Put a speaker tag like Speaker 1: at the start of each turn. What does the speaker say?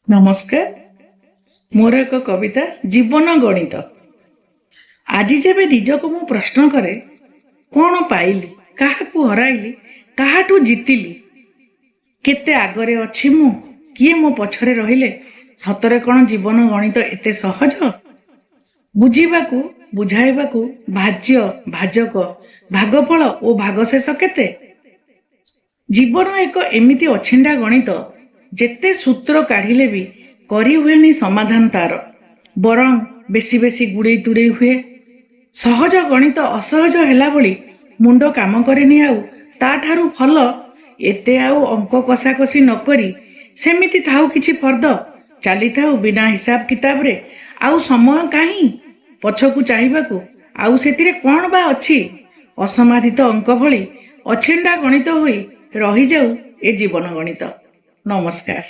Speaker 1: नमस्कार। मोर एक कविता जीवन गणित। आज जेबे निजको मु प्रश्न करे कौन पाइली, काहाकू हराइली, काहाठू जीतिली, केते आगरे अछि मु, किए मो पछरे रहिले, सतरे कौन जीवन गणित एते सहज? बुझीबाकू बुझाइबाकू भाज्य भाजक भागफल ओ भागशेष केते? जीवन एक एमिति अछिंडा गणित जेते सूत्र काढ़िले भी करी हुएनी समाधान तार, बरं बेसी बेसी गुड़े तुड़े हुए। सहज गणित असहज हेला भली मुंड काम करेनी। आउ ताठारू फल एते आउ अंक कषाकषि नकरी सेमिति थाउ किछि फर्द चली थाउ बिना हिसाब किताब रे। आउ समय काहीं पछकू चाहिबाकू, आउ सेतिरे कोन बा अछि? असमाधित अंक भली अछिंडा गणित होई रही जाऊ ए जीवन गणित। नमस्कार।